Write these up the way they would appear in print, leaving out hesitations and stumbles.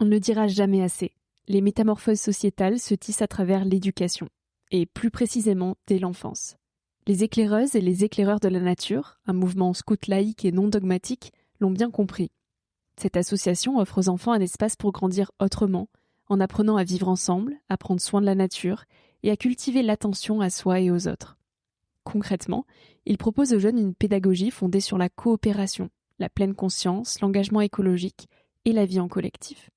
On ne le dira jamais assez. Les métamorphoses sociétales se tissent à travers l'éducation, et plus précisément dès l'enfance. Les éclaireuses et les éclaireurs de la nature, un mouvement scout laïque et non dogmatique, l'ont bien compris. Cette association offre aux enfants un espace pour grandir autrement, en apprenant à vivre ensemble, à prendre soin de la nature et à cultiver l'attention à soi et aux autres. Concrètement, il propose aux jeunes une pédagogie fondée sur la coopération, la pleine conscience, l'engagement écologique et la vie en collectif.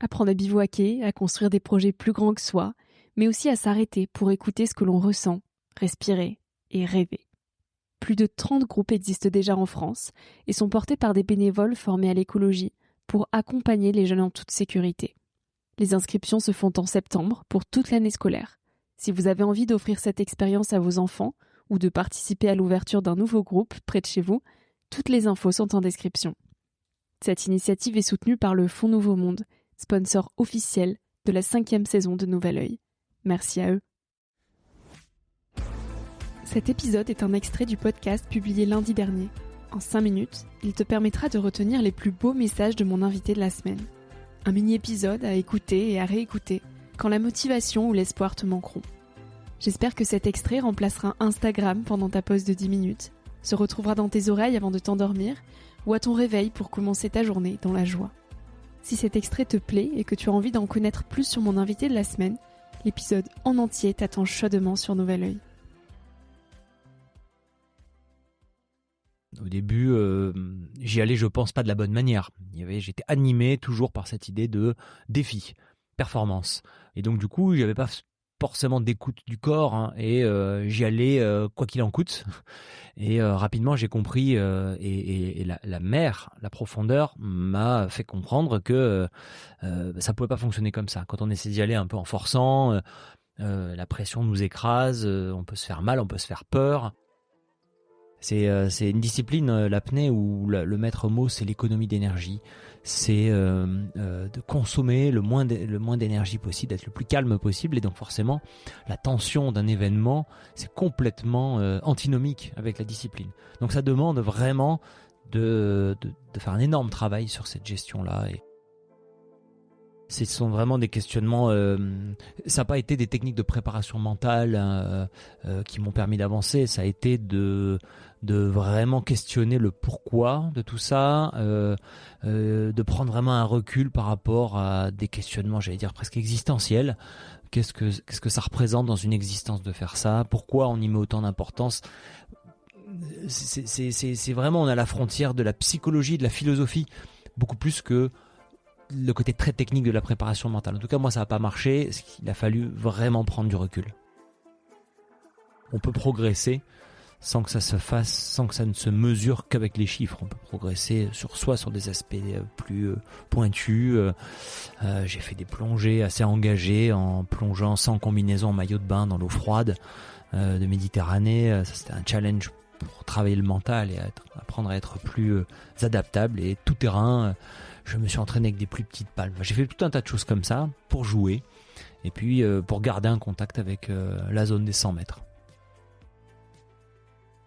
Apprendre à bivouaquer, à construire des projets plus grands que soi, mais aussi à s'arrêter pour écouter ce que l'on ressent, respirer et rêver. Plus de 30 groupes existent déjà en France et sont portés par des bénévoles formés à l'écologie pour accompagner les jeunes en toute sécurité. Les inscriptions se font en septembre pour toute l'année scolaire. Si vous avez envie d'offrir cette expérience à vos enfants ou de participer à l'ouverture d'un nouveau groupe près de chez vous, toutes les infos sont en description. Cette initiative est soutenue par le Fonds Nouveau Monde, sponsor officiel de la 5e saison de Nouvel Œil. Merci à eux. Cet épisode est un extrait du podcast publié lundi dernier. En 5 minutes, il te permettra de retenir les plus beaux messages de mon invité de la semaine. Un mini-épisode à écouter et à réécouter quand la motivation ou l'espoir te manqueront. J'espère que cet extrait remplacera Instagram pendant ta pause de 10 minutes, se retrouvera dans tes oreilles avant de t'endormir ou à ton réveil pour commencer ta journée dans la joie. Si cet extrait te plaît et que tu as envie d'en connaître plus sur mon invité de la semaine, l'épisode en entier t'attend chaudement sur Nouvel Œil. Au début, j'y allais, je pense, pas de la bonne manière. J'étais animé toujours par cette idée de défi, performance. Et donc, du coup, j'avais pas forcément d'écoute du corps, et j'y allais quoi qu'il en coûte. Et rapidement, j'ai compris, et la mer, la profondeur, m'a fait comprendre que ça pouvait pas fonctionner comme ça. Quand on essaie d'y aller un peu en forçant, la pression nous écrase, on peut se faire mal, on peut se faire peur. C'est une discipline, l'apnée, où le maître mot, c'est l'économie d'énergie. C'est de consommer le moins d'énergie possible, d'être le plus calme possible. Et donc forcément, la tension d'un événement, c'est complètement antinomique avec la discipline. Donc ça demande vraiment de faire un énorme travail sur cette gestion-là. Et ce sont vraiment des questionnements, ça n'a pas été des techniques de préparation mentale qui m'ont permis d'avancer, ça a été de vraiment questionner le pourquoi de tout ça, de prendre vraiment un recul par rapport à des questionnements, j'allais dire presque existentiels. Qu'est-ce que ça représente dans une existence de faire ça? Pourquoi on y met autant d'importance? C'est vraiment, on est à la frontière de la psychologie, de la philosophie, beaucoup plus que le côté très technique de la préparation mentale. En tout cas, moi, ça n'a pas marché. Il a fallu vraiment prendre du recul. On peut progresser sans que ça se fasse, sans que ça ne se mesure qu'avec les chiffres. On peut progresser sur des aspects plus pointus. J'ai fait des plongées assez engagées en plongeant sans combinaison, en maillot de bain dans l'eau froide de Méditerranée. Ça, c'était un challenge pour travailler le mental et apprendre à être plus adaptable et tout terrain. Je me suis entraîné avec des plus petites palmes. J'ai fait tout un tas de choses comme ça pour jouer et puis pour garder un contact avec la zone des 100 mètres.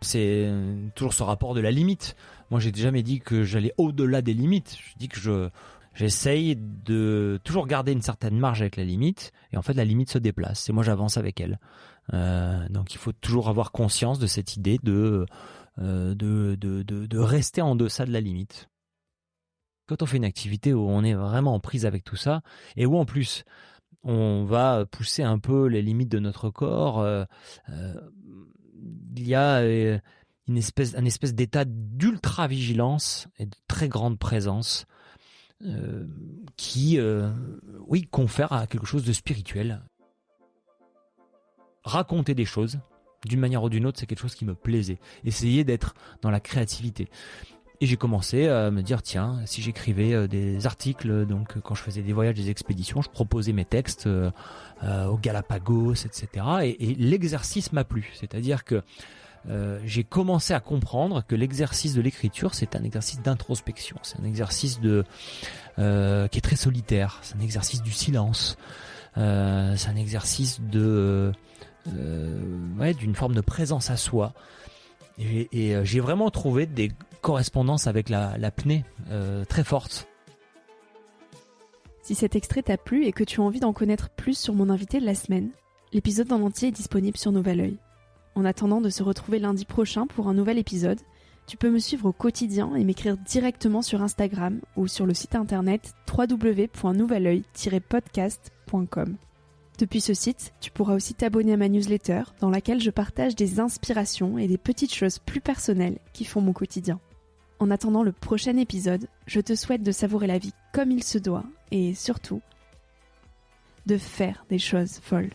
C'est toujours ce rapport de la limite. Moi, j'ai jamais dit que j'allais au-delà des limites. Je dis que j'essaye de toujours garder une certaine marge avec la limite, et en fait, la limite se déplace et moi, j'avance avec elle. Donc, il faut toujours avoir conscience de cette idée de rester en deçà de la limite. Quand on fait une activité où on est vraiment en prise avec tout ça, et où en plus on va pousser un peu les limites de notre corps, il y a un espèce d'état d'ultra-vigilance et de très grande présence qui confère à quelque chose de spirituel. Raconter des choses, d'une manière ou d'une autre, c'est quelque chose qui me plaisait. Essayer d'être dans la créativité. Et j'ai commencé à me dire, tiens, si j'écrivais des articles, donc quand je faisais des voyages, des expéditions, je proposais mes textes aux Galapagos, etc. Et l'exercice m'a plu. C'est-à-dire que j'ai commencé à comprendre que l'exercice de l'écriture, c'est un exercice d'introspection. C'est un exercice qui est très solitaire. C'est un exercice du silence. C'est un exercice d'une forme de présence à soi. Et j'ai vraiment trouvé des correspondances avec l'apnée très fortes. Si cet extrait t'a plu et que tu as envie d'en connaître plus sur mon invité de la semaine, l'épisode en entier est disponible sur Nouvel Oeil. En attendant de se retrouver lundi prochain pour un nouvel épisode, tu peux me suivre au quotidien et m'écrire directement sur Instagram ou sur le site internet www.nouveloeil-podcast.com. Depuis ce site, tu pourras aussi t'abonner à ma newsletter dans laquelle je partage des inspirations et des petites choses plus personnelles qui font mon quotidien. En attendant le prochain épisode, je te souhaite de savourer la vie comme il se doit et surtout, de faire des choses folles.